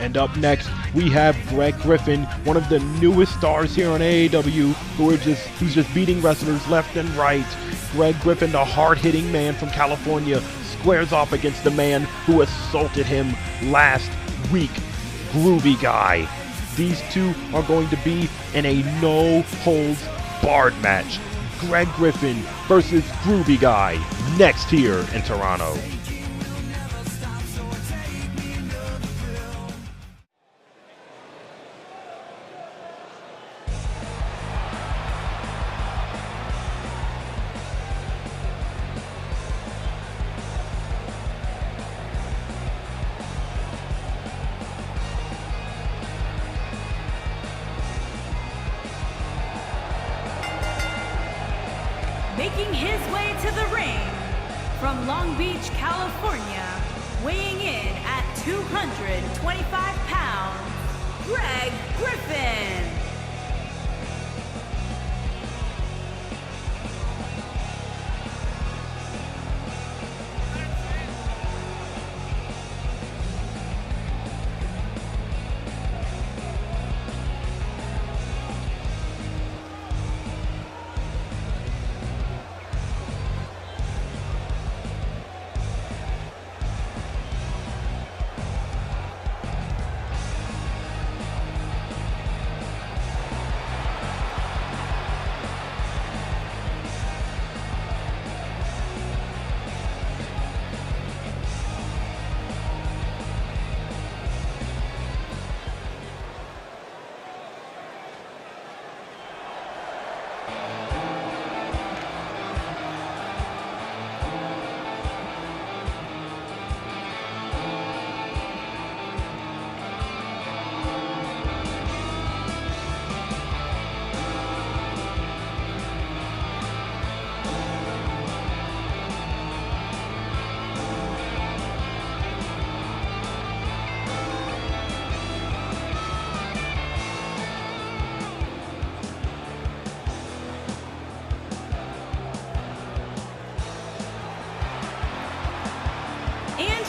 And up next, we have Greg Griffin, one of the newest stars here on AAW, who's just beating wrestlers left and right. Greg Griffin, the hard-hitting man from California, squares off against the man who assaulted him last week, Groovy Guy. These two are going to be in a no-holds-barred match. Greg Griffin versus Groovy Guy, next here in Toronto. Making his way to the ring from Long Beach, California, weighing in at 225 pounds, Greg Griffin.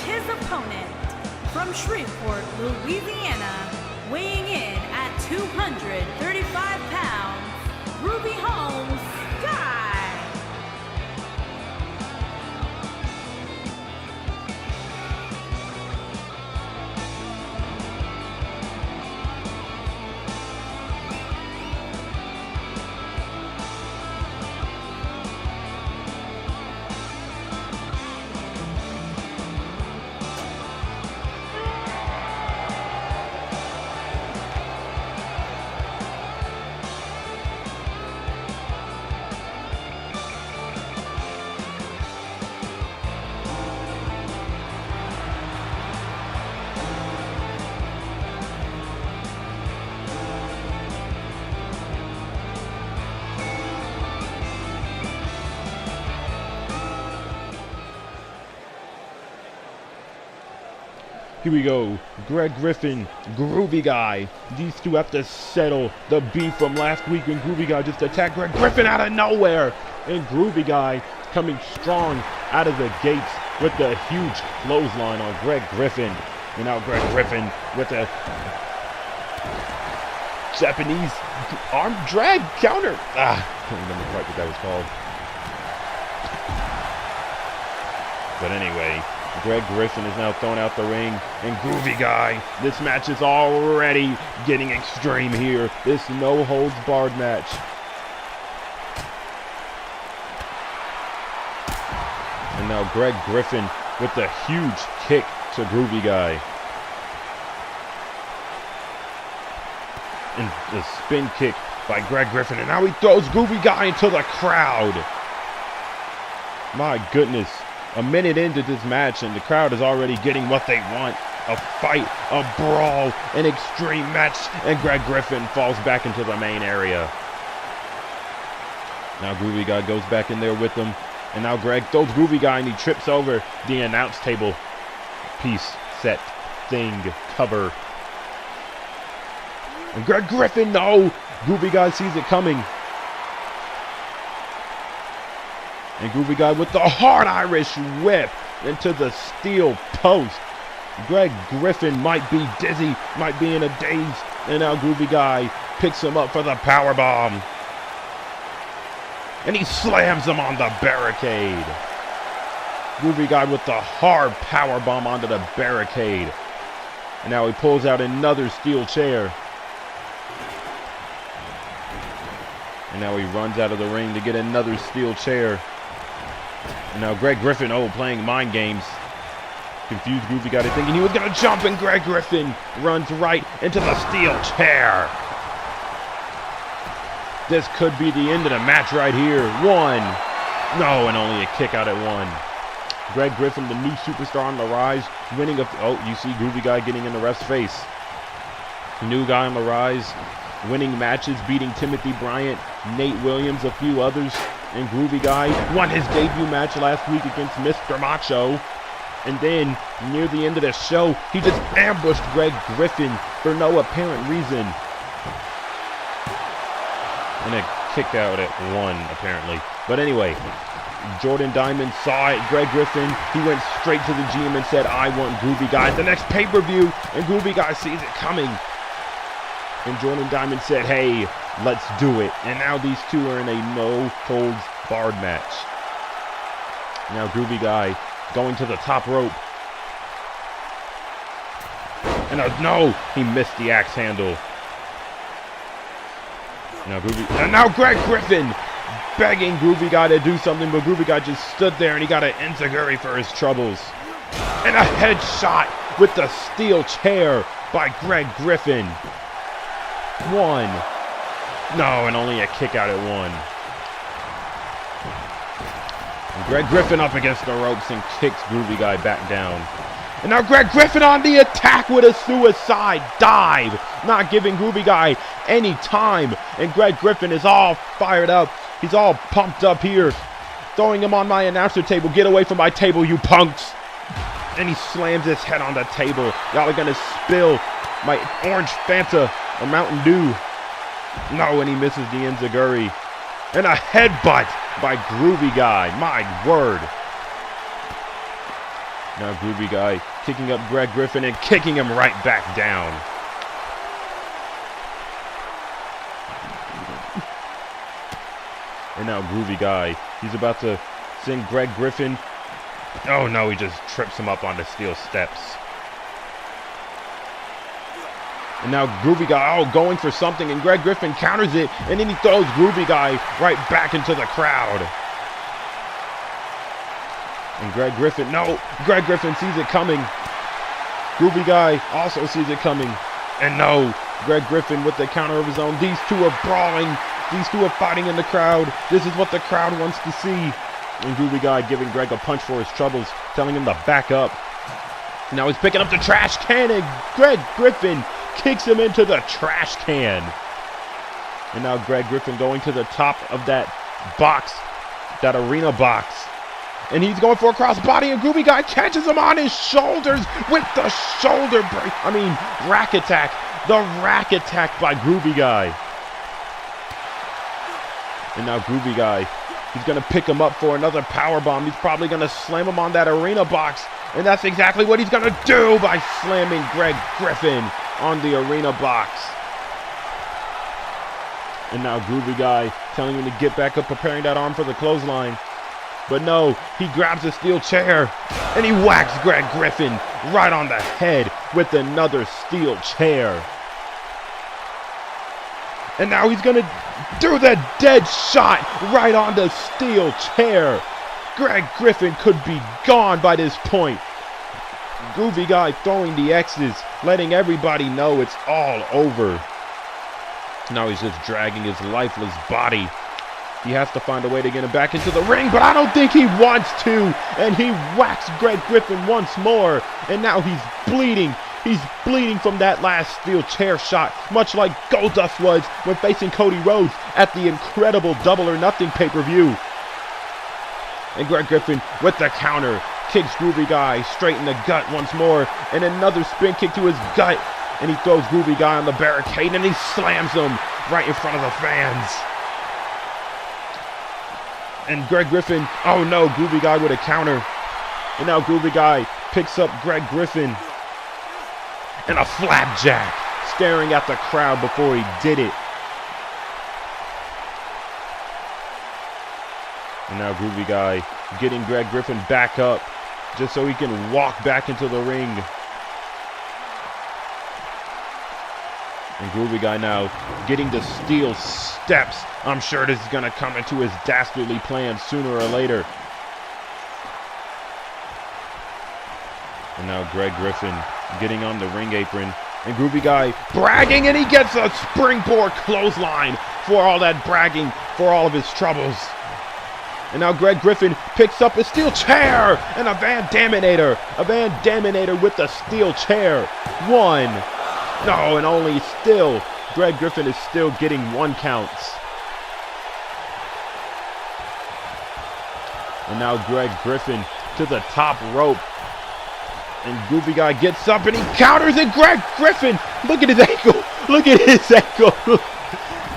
His opponent from Shreveport, Louisiana, weighing in at 235 pounds, Ruby Holmes Guy. Here we go, Greg Griffin, Groovy Guy. These two have to settle the beef from last week when Groovy Guy just attacked Greg Griffin out of nowhere. And Groovy Guy coming strong out of the gates with the huge clothesline on Greg Griffin. And now Greg Griffin with a Japanese arm drag counter. I don't remember quite what that was called. But anyway, Greg Griffin is now thrown out the ring, and Groovy Guy, this match is already getting extreme here. This no-holds-barred match. And now Greg Griffin with the huge kick to Groovy Guy. And the spin kick by Greg Griffin, and now he throws Groovy Guy into the crowd. My goodness. A minute into this match and the crowd is already getting what they want. A fight, a brawl, an extreme match, and Greg Griffin falls back into the main area. Now Groovy Guy goes back in there with him, and now Greg throws Groovy Guy and he trips over the announce table piece, set, thing, cover. And Greg Griffin, no! Groovy Guy sees it coming. And Groovy Guy with the hard Irish whip into the steel post. Greg Griffin might be dizzy, might be in a daze, and now Groovy Guy picks him up for the powerbomb. And he slams him on the barricade. Groovy Guy with the hard powerbomb onto the barricade. And now he pulls out another steel chair. And now he runs out of the ring to get another steel chair. And now Greg Griffin, playing mind games. Confused Groovy Guy thinking he was going to jump, and Greg Griffin runs right into the steel chair. This could be the end of the match right here. 1. No, and only a kick out at 1. Greg Griffin, the new superstar on the rise, winning a... you see Groovy Guy getting in the ref's face. New guy on the rise, winning matches, beating Timothy Bryant, Nate Williams, a few others. And Groovy Guy won his debut match last week against Mr. Macho. And then, near the end of the show, he just ambushed Greg Griffin for no apparent reason. And a kick out at 1, apparently. But anyway, Jordan Diamond saw it. Greg Griffin, he went straight to the GM and said, I want Groovy Guy at the next pay-per-view. And Groovy Guy sees it coming. And Jordan Diamond said, hey, let's do it. And now these two are in a no-holds-barred match. Now Groovy Guy going to the top rope. And no, he missed the axe handle. Now Greg Griffin begging Groovy Guy to do something, but Groovy Guy just stood there and he got an enziguri for his troubles. And a headshot with the steel chair by Greg Griffin. 1. No, and only a kick out at 1. And Greg Griffin up against the ropes and kicks Groovy Guy back down. And now Greg Griffin on the attack with a suicide dive, not giving Groovy Guy any time. And Greg Griffin is all fired up. He's all pumped up here, throwing him on my announcer table. Get away from my table, you punks. And he slams his head on the table. Y'all are going to spill my orange Fanta or Mountain Dew. No, and he misses the enziguri. And a headbutt by Groovy Guy. My word. Now Groovy Guy kicking up Greg Griffin and kicking him right back down. And now Groovy Guy, he's about to send Greg Griffin. Oh no, he just trips him up on the steel steps. And now Groovy Guy, going for something, and Greg Griffin counters it, and then he throws Groovy Guy right back into the crowd. And Greg Griffin sees it coming. Groovy Guy also sees it coming. And no, Greg Griffin with the counter of his own. These two are brawling. These two are fighting in the crowd. This is what the crowd wants to see. And Groovy Guy giving Greg a punch for his troubles, telling him to back up. Now he's picking up the trash can, and Greg Griffin kicks him into the trash can. And now Greg Griffin going to the top of that box, that arena box. And he's going for a crossbody, and Groovy Guy catches him on his shoulders with the shoulder break. Rack attack. The rack attack by Groovy Guy. And now Groovy Guy, he's going to pick him up for another powerbomb. He's probably going to slam him on that arena box. And that's exactly what he's going to do by slamming Greg Griffin on the arena box. And now Groovy Guy telling him to get back up, preparing that arm for the clothesline. But no, he grabs a steel chair and he whacks Greg Griffin right on the head with another steel chair. And now he's going to do the dead shot right on the steel chair. Greg Griffin could be gone by this point. Groovy Guy throwing the X's, letting everybody know it's all over. Now he's just dragging his lifeless body. He has to find a way to get him back into the ring, but I don't think he wants to. And he whacks Greg Griffin once more. And now he's bleeding. He's bleeding from that last steel chair shot, much like Goldust was when facing Cody Rhodes at the incredible Double or Nothing pay-per-view. And Greg Griffin with the counter kicks Groovy Guy straight in the gut once more. And another spin kick to his gut. And he throws Groovy Guy on the barricade and he slams him right in front of the fans. And Greg Griffin, oh no, Groovy Guy with a counter. And now Groovy Guy picks up Greg Griffin and a flapjack, staring at the crowd before he did it. And now Groovy Guy getting Greg Griffin back up just so he can walk back into the ring. And Groovy Guy now getting the steel steps. I'm sure this is going to come into his dastardly plan sooner or later. And now Greg Griffin getting on the ring apron. And Groovy Guy bragging, and he gets a springboard clothesline for all that bragging, for all of his troubles. And now Greg Griffin picks up a steel chair and a Van Daminator. A Van Daminator with the steel chair. 1. No, and only still, Greg Griffin is still getting 1 counts. And now Greg Griffin to the top rope. And Groovy Guy gets up and he counters it. Greg Griffin, look at his ankle. Look at his ankle.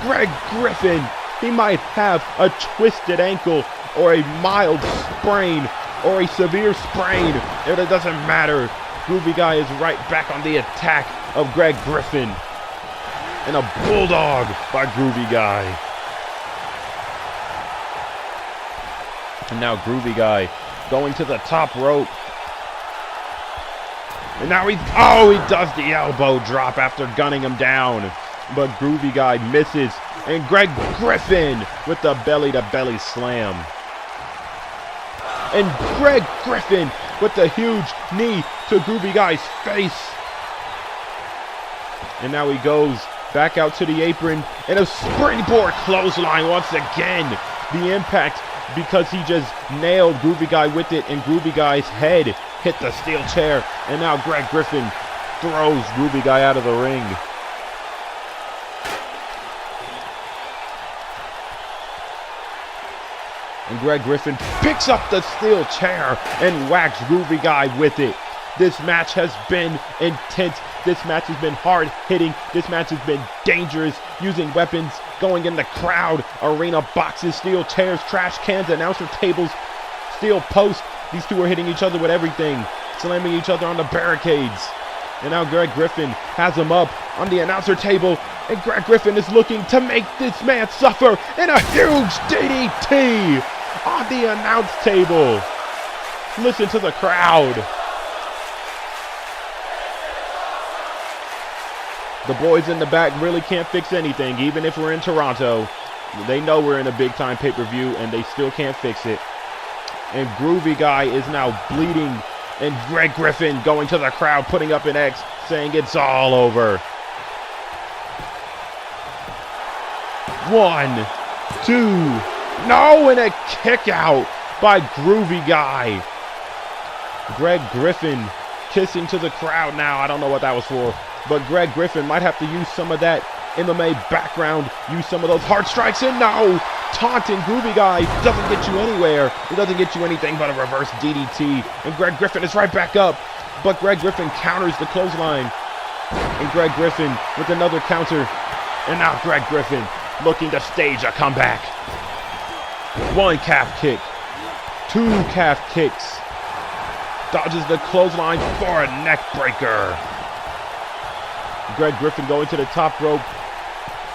Greg Griffin, he might have a twisted ankle or a mild sprain or a severe sprain. It doesn't matter. Groovy Guy is right back on the attack of Greg Griffin. And a bulldog by Groovy Guy. And now Groovy Guy going to the top rope. And now he does the elbow drop after gunning him down. But Groovy Guy misses. And Greg Griffin with the belly-to-belly slam. And Greg Griffin with the huge knee to Groovy Guy's face. And now he goes back out to the apron. And a springboard clothesline once again. The impact because he just nailed Groovy Guy with it. And Groovy Guy's head hit the steel chair. And now Greg Griffin throws Groovy Guy out of the ring. And Greg Griffin picks up the steel chair and whacks Groovy Guy with it. This match has been intense. This match has been hard-hitting. This match has been dangerous, using weapons, going in the crowd, arena boxes, steel chairs, trash cans, announcer tables, steel posts. These two are hitting each other with everything, slamming each other on the barricades. And now Greg Griffin has him up on the announcer table, and Greg Griffin is looking to make this man suffer in a huge DDT on the announce table. Listen to the crowd. The boys in the back really can't fix anything, even if we're in Toronto. They know we're in a big-time pay-per-view, and they still can't fix it. And Groovy Guy is now bleeding, and Greg Griffin going to the crowd, putting up an X, saying it's all over. 1, 2, no, and a kick out by Groovy Guy. Greg Griffin kissing to the crowd now. I don't know what that was for. But Greg Griffin might have to use some of that MMA background, use some of those hard strikes, and no! Taunting Groovy Guy doesn't get you anywhere. It doesn't get you anything but a reverse DDT. And Greg Griffin is right back up. But Greg Griffin counters the clothesline. And Greg Griffin with another counter. And now Greg Griffin looking to stage a comeback. 1 calf kick. 2 calf kicks. Dodges the clothesline for a neck breaker. Greg Griffin going to the top rope.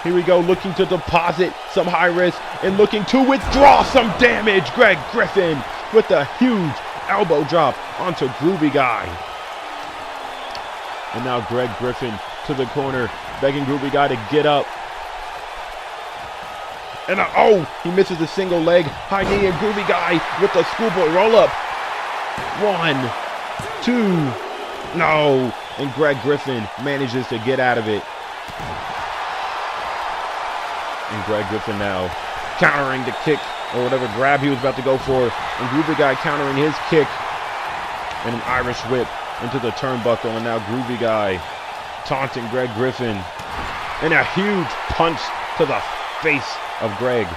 Here we go, looking to deposit some high risk and looking to withdraw some damage. Greg Griffin with a huge elbow drop onto Groovy Guy. And now Greg Griffin to the corner, begging Groovy Guy to get up. And he misses the single leg high knee, and Groovy Guy with the schoolboy roll up. 1, 2, no. And Greg Griffin manages to get out of it. And Greg Griffin now countering the kick or whatever grab he was about to go for. And Groovy Guy countering his kick. And an Irish whip into the turnbuckle. And now Groovy Guy taunting Greg Griffin. And a huge punch to the face of Greg.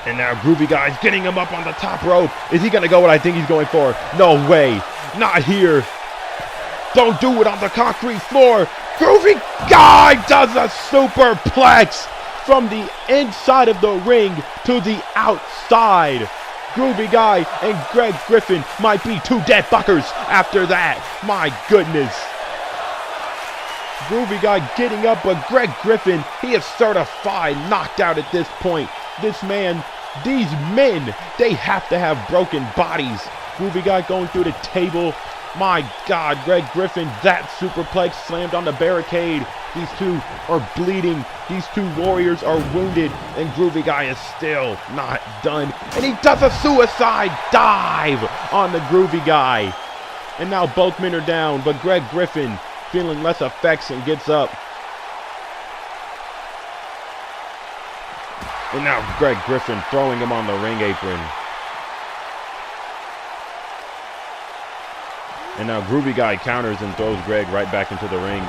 And now Groovy Guy's getting him up on the top rope. Is he going to go what I think he's going for? No way. Not here. Don't do it on the concrete floor. Groovy Guy does a superplex from the inside of the ring to the outside. Groovy Guy and Greg Griffin might be two dead fuckers after that. My goodness. Groovy Guy getting up, but Greg Griffin, he is certified knocked out at this point. This man, these men, they have to have broken bodies. Groovy Guy going through the table. My God, Greg Griffin, that superplex slammed on the barricade. These two are bleeding. These two warriors are wounded, and Groovy Guy is still not done. And he does a suicide dive on the Groovy Guy. And now both men are down, but Greg Griffin feeling less effects and gets up. And now Greg Griffin throwing him on the ring apron. And now Groovy Guy counters and throws Greg right back into the ring.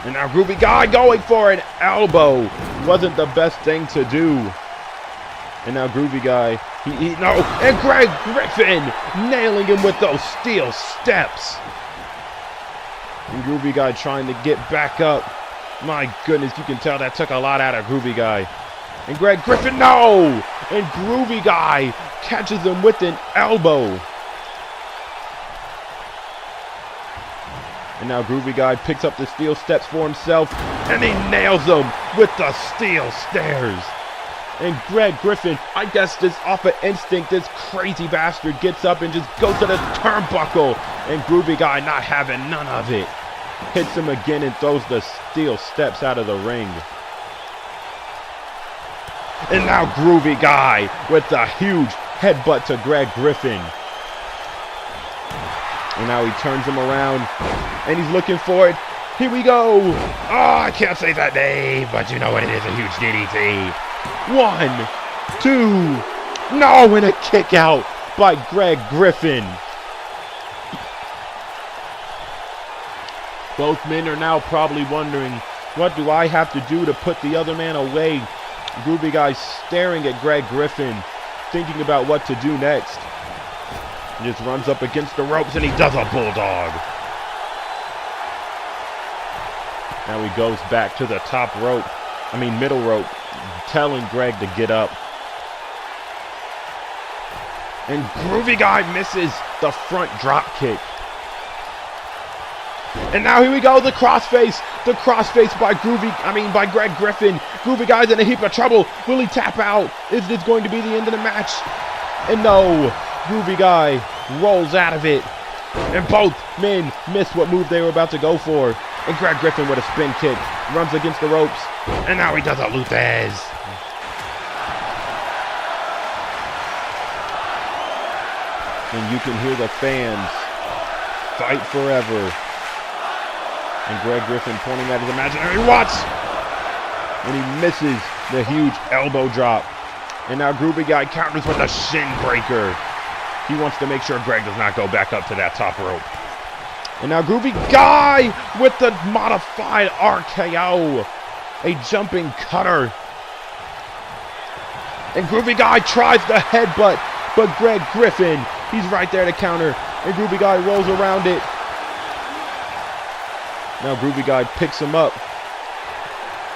And now Groovy Guy going for an elbow. Wasn't the best thing to do. And now Groovy Guy, no, and Greg Griffin nailing him with those steel steps. And Groovy Guy trying to get back up. My goodness, you can tell that took a lot out of Groovy Guy. And Greg Griffin, no! And Groovy Guy catches him with an elbow. And now Groovy Guy picks up the steel steps for himself, and he nails him with the steel stairs. And Greg Griffin, I guess this off of instinct, this crazy bastard gets up and just goes to the turnbuckle. And Groovy Guy not having none of it. Hits him again and throws the steel steps out of the ring. And now Groovy Guy with a huge headbutt to Greg Griffin. And now he turns him around and he's looking for it. Here we go. Oh, I can't say that name, but you know what it is, a huge DDT. 1, 2, no, and a kick out by Greg Griffin. Both men are now probably wondering, what do I have to do to put the other man away? Groovy Guy staring at Greg Griffin, thinking about what to do next. He just runs up against the ropes and he does a bulldog. Now he goes back to the top rope, middle rope, telling Greg to get up. And Groovy Guy misses the front drop kick. And now here we go, the crossface by by Greg Griffin. Groovy Guy's in a heap of trouble. Will he tap out? Is this going to be the end of the match? And no, Groovy Guy rolls out of it. And both men miss what move they were about to go for. And Greg Griffin with a spin kick runs against the ropes. And now he does a Luthez. And you can hear the fans fight forever. And Greg Griffin pointing at his imaginary watch. And he misses the huge elbow drop. And now Groovy Guy counters with a shin breaker. He wants to make sure Greg does not go back up to that top rope. And now Groovy Guy with the modified RKO. A jumping cutter. And Groovy Guy tries the headbutt. But Greg Griffin, he's right there to counter. And Groovy Guy rolls around it. Now Groovy Guy picks him up.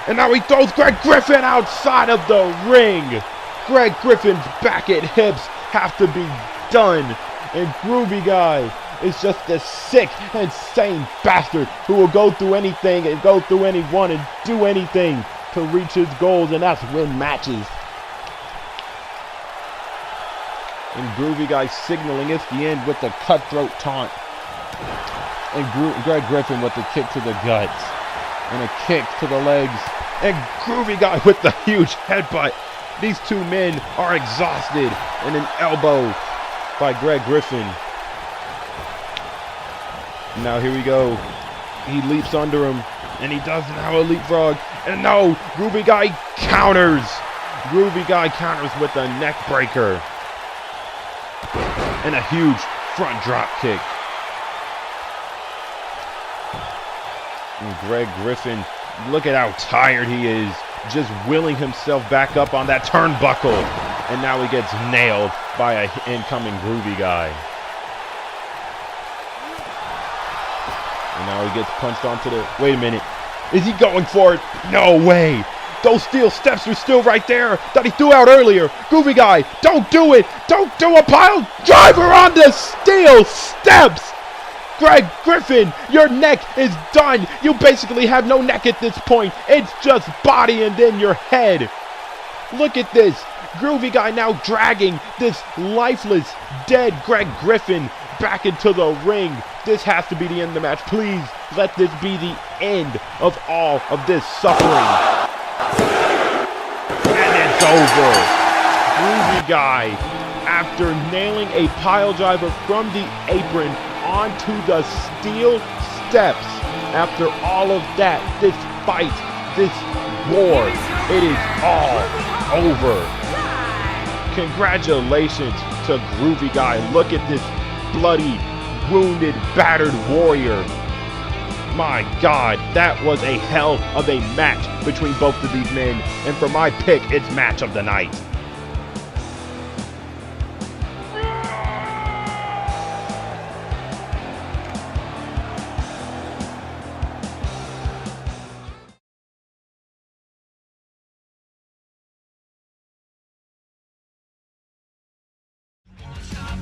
And now he throws Greg Griffin outside of the ring. Greg Griffin's back at hips have to be done. And Groovy Guy is just a sick, insane bastard who will go through anything and go through anyone and do anything to reach his goals, and that's win matches. And Groovy Guy signaling it's the end with the cutthroat taunt. And Greg Griffin with the kick to the guts. And a kick to the legs. And Groovy Guy with the huge headbutt. These two men are exhausted. And an elbow by Greg Griffin. Now here we go. He leaps under him. And he does now a leapfrog. And no, Groovy Guy counters. Groovy Guy counters with a neck breaker. And a huge front drop kick. And Greg Griffin, look at how tired he is. Just willing himself back up on that turnbuckle. And now he gets nailed by an incoming Groovy Guy. And now he gets punched onto the... Wait a minute. Is he going for it? No way. Those steel steps are still right there that he threw out earlier. Groovy Guy, don't do it. Don't do a pile driver on the steel steps. Greg Griffin, your neck is done. You basically have no neck at this point. It's just body and then your head. Look at this. Groovy Guy now dragging this lifeless, dead Greg Griffin back into the ring. This has to be the end of the match. Please let this be the end of all of this suffering. And it's over. Groovy Guy, after nailing a pile driver from the apron onto the steel steps, after all of that, this fight, this war, it is all over. Congratulations to Groovy Guy. Look at this bloody, wounded, battered warrior. My God, that was a hell of a match between both of these men. And for my pick, it's match of the night.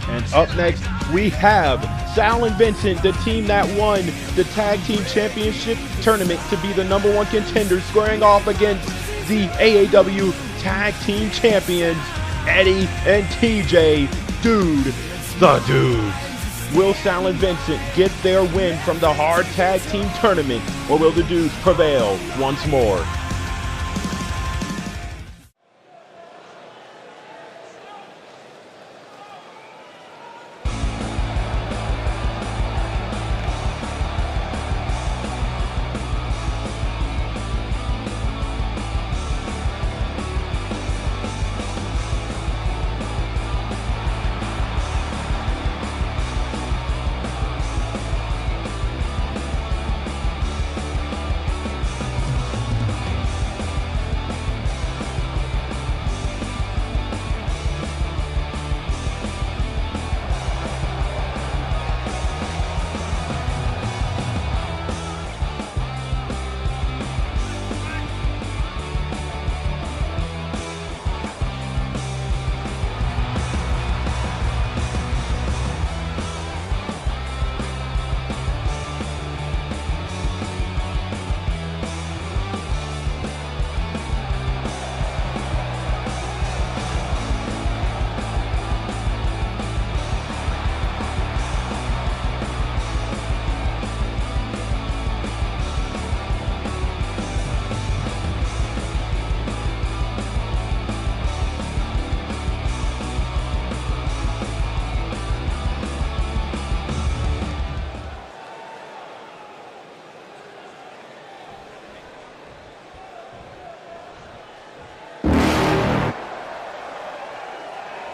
And up next, we have Sal and Vincent, the team that won the Tag Team Championship Tournament to be the #1 contenders, squaring off against the AAW Tag Team Champions, Eddie and TJ, Dude, the Dudes. Will Sal and Vincent get their win from the Hard Tag Team Tournament, or will the Dudes prevail once more?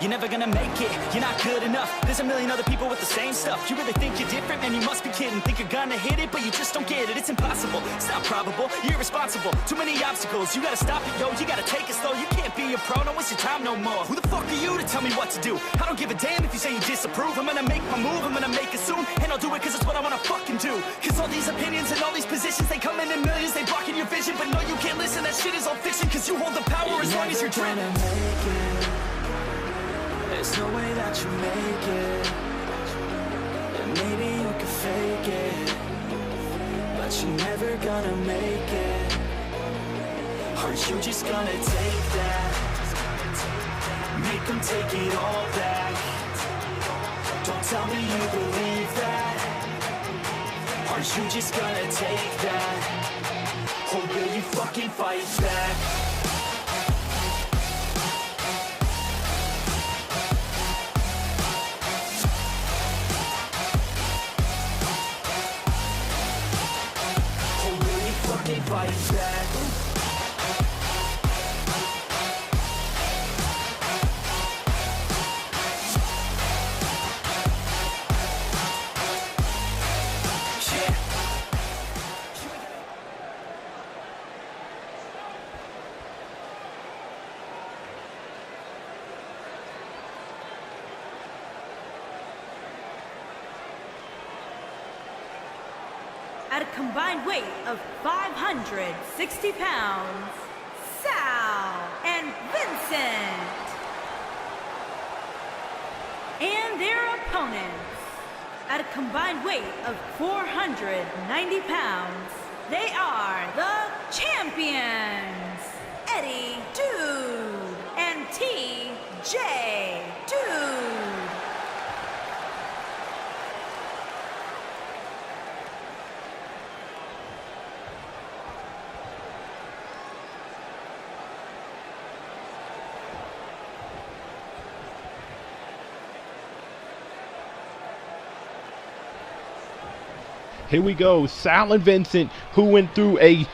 You're never gonna make it, you're not good enough. There's a million other people with the same stuff. You really think you're different? Man, you must be kidding. Think you're gonna hit it, but you just don't get it. It's impossible, it's not probable, you're irresponsible. Too many obstacles, you gotta stop it, yo. You gotta take it slow, you can't be a pro, don't waste your time no more. Who the fuck are you to tell me what to do? I don't give a damn if you say you disapprove. I'm gonna make my move, I'm gonna make it soon. And I'll do it cause it's what I wanna fucking do. Cause all these opinions and all these positions, they come in millions, they blocking your vision. But no, you can't listen, that shit is all fiction. Cause you hold the power as long as you're dreaming. There's no way that you make it, and maybe you can fake it, but you're never gonna make it. Aren't you just gonna take that? Make them take it all back. Don't tell me you believe that. Aren't you just gonna take that? Or will you fucking fight back? Fight back. At a combined weight of 560 pounds, Vincent. And their opponents, at a combined weight of 490 pounds, they are the champions, Eddie Dude and TJ Dude. Here we go, Sal and Vincent, who went through a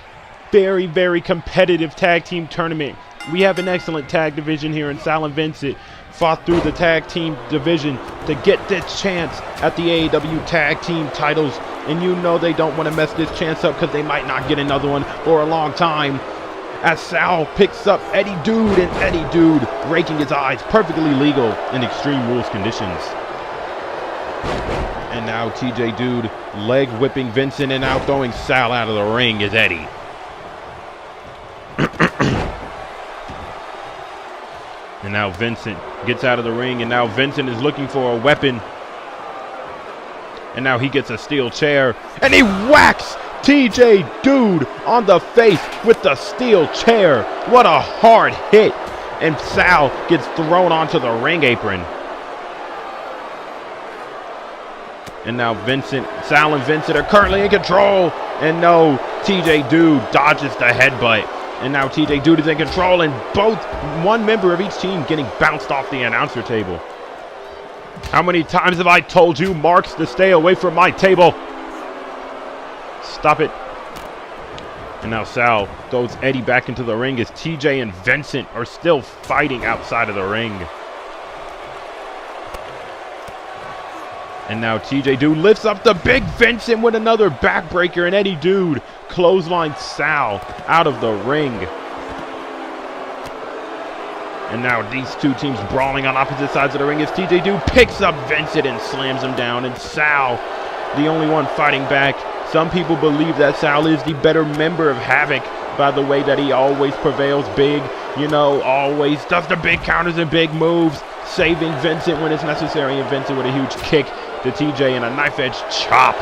very, very competitive tag team tournament. We have an excellent tag division here, and Sal and Vincent fought through the tag team division to get this chance at the AAW tag team titles. And you know they don't want to mess this chance up because they might not get another one for a long time. As Sal picks up Eddie Dude, and Eddie Dude raking his eyes, perfectly legal in Extreme Rules conditions. And now TJ Dude leg whipping Vincent, and now throwing Sal out of the ring is Eddie. And now Vincent gets out of the ring, and now Vincent is looking for a weapon. And now he gets a steel chair, and he whacks TJ Dude on the face with the steel chair. What a hard hit. And Sal gets thrown onto the ring apron. And now Sal and Vincent are currently in control. And no, TJ Dude dodges the headbutt. And now TJ Dude is in control, and one member of each team getting bounced off the announcer table. How many times have I told you, Marks, to stay away from my table? Stop it. And now Sal throws Eddie back into the ring as TJ and Vincent are still fighting outside of the ring. And now TJ Dude lifts up the big Vincent with another backbreaker, and Eddie Dude clotheslines Sal out of the ring. And now these two teams brawling on opposite sides of the ring as TJ Dude picks up Vincent and slams him down. And Sal, the only one fighting back. Some people believe that Sal is the better member of Havoc by the way that he always prevails big. You know, always does the big counters and big moves, saving Vincent when it's necessary. And Vincent with a huge kick to TJ and a knife edge chop.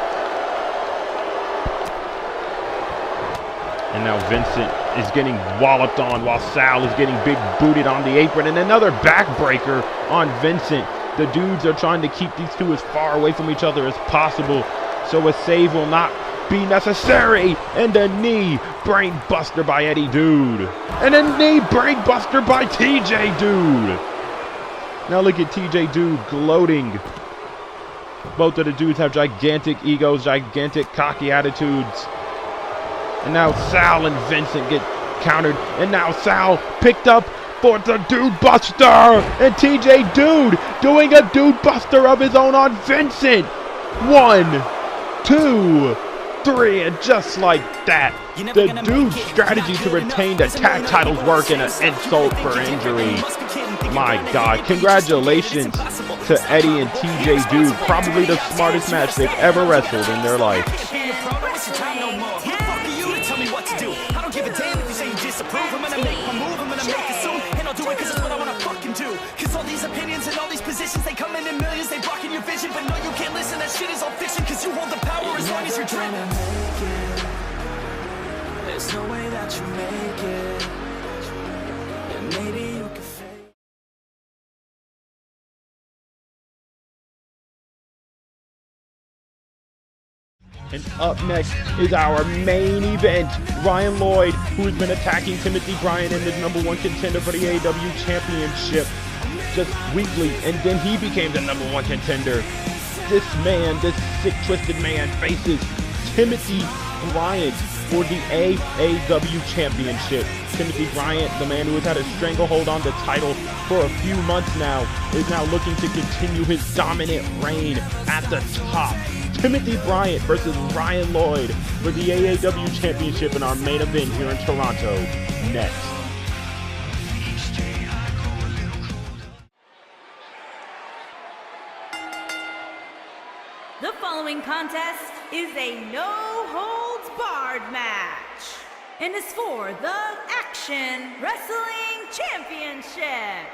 And now Vincent is getting walloped on while Sal is getting big booted on the apron, and another backbreaker on Vincent. The dudes are trying to keep these two as far away from each other as possible so a save will not be necessary. And a knee brain buster by Eddie Dude. And a knee brain buster by TJ Dude. Now look at TJ Dude gloating. Both of the dudes have gigantic egos, gigantic cocky attitudes. And now Sal and Vincent get countered. And now Sal picked up for the Dude Buster. And TJ Dude doing a Dude Buster of his own on Vincent. 1, 2, 3. And just like that, the Dude's strategy to retain the tag titles work in an insult for injury. My God, congratulations to Eddie and TJ Dude. Probably the smartest match they've ever wrestled in their life. Cause all these opinions and all these positions, they come in millions, they blocking your vision. But no, you can't listen, that shit is all fiction. Cause you hold the power as long as you're dreaming. There's no way that you make it. And maybe you can fake. And up next is our main event. Ryan Lloyd, who has been attacking Timothy Bryant and is #1 contender for the AAW Championship just weekly, and then he became the #1 contender. This man, this sick, twisted man, faces Timothy Bryant for the AAW Championship. Timothy Bryant, the man who has had a stranglehold on the title for a few months now, is now looking to continue his dominant reign at the top. Timothy Bryant versus Ryan Lloyd for the AAW Championship in our main event here in Toronto next. The following contest is a no-holds-barred match and is for the Action Wrestling Championship.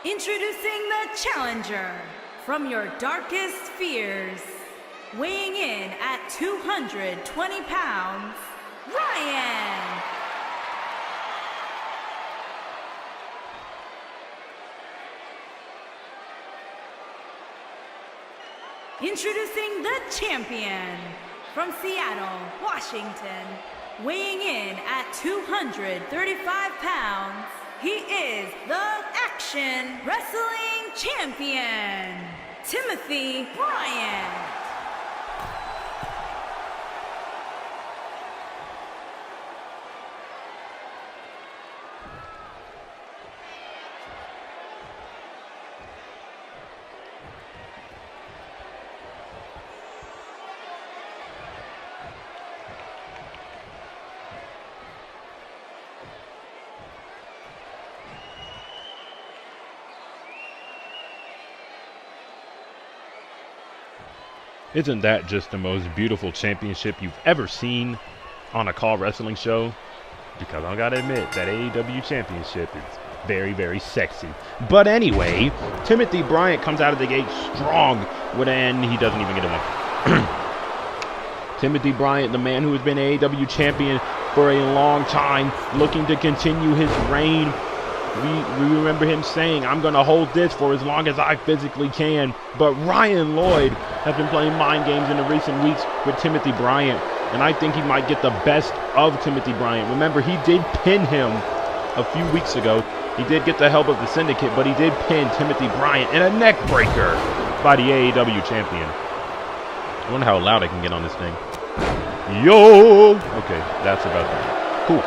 Introducing the challenger from your darkest fears, weighing in at 220 pounds, Ryan. Introducing the champion from Seattle, Washington, weighing in at 235 pounds, he is the Action Wrestling Champion, Timothy Bryant. Isn't that just the most beautiful championship you've ever seen on a CAW wrestling show? Because I gotta admit, that AAW championship is very, very sexy. But anyway, Timothy Bryant comes out of the gate strong and he doesn't even get a win. Timothy Bryant, the man who has been AAW champion for a long time, looking to continue his reign. We remember him saying, I'm going to hold this for as long as I physically can. But Ryan Lloyd has been playing mind games in the recent weeks with Timothy Bryant. And I think he might get the best of Timothy Bryant. Remember, he did pin him a few weeks ago. He did get the help of the Syndicate, but he did pin Timothy Bryant in a neck breaker by the AAW champion. I wonder how loud I can get on this thing. Yo! Okay, that's about that. Cool.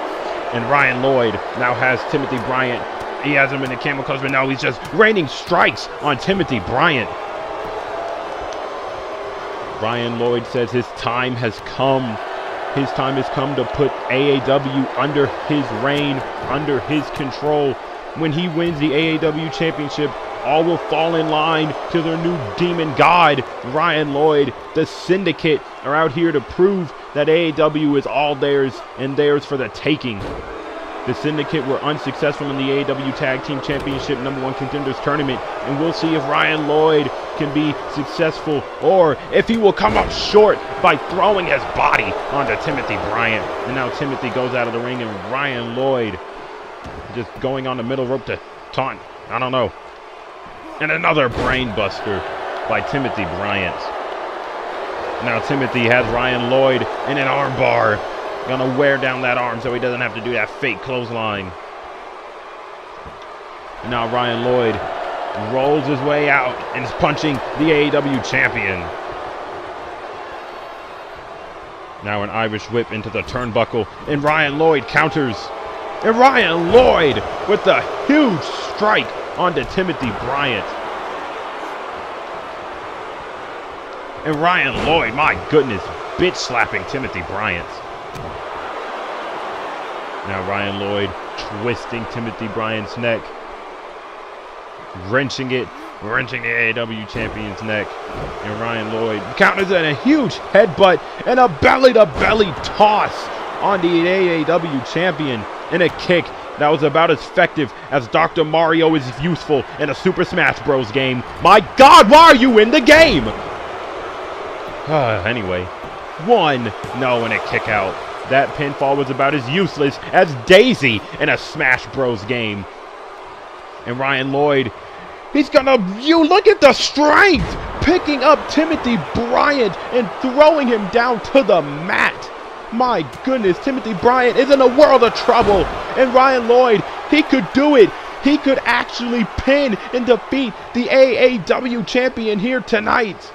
And Ryan Lloyd now has Timothy Bryant. He has him in the camel clutch, but now he's just raining strikes on Timothy Bryant. Ryan Lloyd says his time has come. His time has come to put AAW under his reign, under his control. When he wins the AAW championship, all will fall in line to their new demon god, Ryan Lloyd. The Syndicate are out here to prove that AAW is all theirs and theirs for the taking. The Syndicate were unsuccessful in the AAW Tag Team Championship #1 Contenders Tournament, and we'll see if Ryan Lloyd can be successful or if he will come up short by throwing his body onto Timothy Bryant. And now Timothy goes out of the ring and Ryan Lloyd just going on the middle rope to taunt. I don't know. And another brain buster by Timothy Bryant. Now Timothy has Ryan Lloyd in an arm bar. Gonna wear down that arm so he doesn't have to do that fake clothesline. And now Ryan Lloyd rolls his way out and is punching the AAW champion. Now an Irish whip into the turnbuckle, and Ryan Lloyd counters. And Ryan Lloyd with a huge strike onto Timothy Bryant. And Ryan Lloyd, my goodness, bitch slapping Timothy Bryant. Now Ryan Lloyd twisting Timothy Bryant's neck. Wrenching the AAW champion's neck. And Ryan Lloyd counters in a huge headbutt and a belly-to-belly toss on the AAW champion. And a kick that was about as effective as Dr. Mario is useful in a Super Smash Bros. Game. My God, why are you in the game? Anyway, 1-0 and a kick out. That pinfall was about as useless as Daisy in a Smash Bros. Game. And Ryan Lloyd, you look at the strength, picking up Timothy Bryant and throwing him down to the mat. My goodness, Timothy Bryant is in a world of trouble. And Ryan Lloyd, he could do it. He could actually pin and defeat the AAW champion here tonight.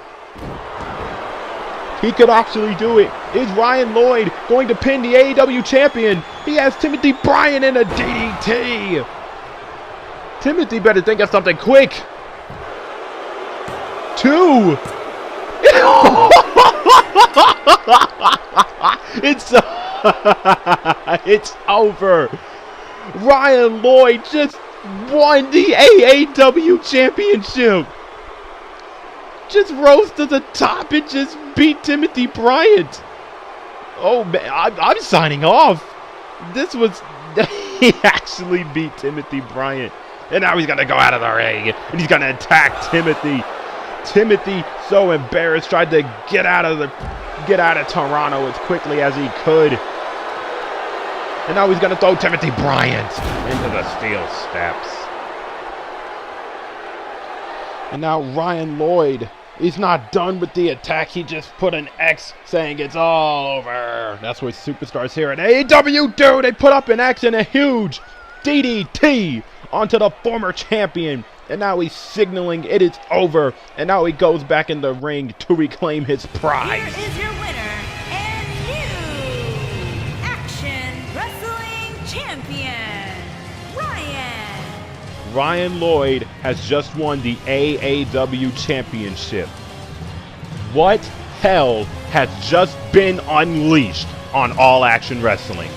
He could actually do it. Is Ryan Lloyd going to pin the AAW champion? He has Timothy Bryant in a DDT. Timothy better think of something quick. 2. It's over. Ryan Lloyd just won the AAW championship. Just rose to the top and just beat Timothy Bryant. Oh man, I'm signing off. He actually beat Timothy Bryant. And now he's going to go out of the ring. And he's going to attack Timothy. Timothy, so embarrassed, tried to get out of Toronto as quickly as he could. And now he's going to throw Timothy Bryant into the steel steps. And now Ryan Lloyd is not done with the attack. He just put an X saying it's all over. That's what superstars here at AAW do. They put up an X and a huge DDT onto the former champion. And now he's signaling it is over. And now he goes back in the ring to reclaim his prize. Here is your winner and new Action Wrestling Champion, Ryan. Ryan Lloyd has just won the AAW Championship. What hell has just been unleashed on All Action Wrestling?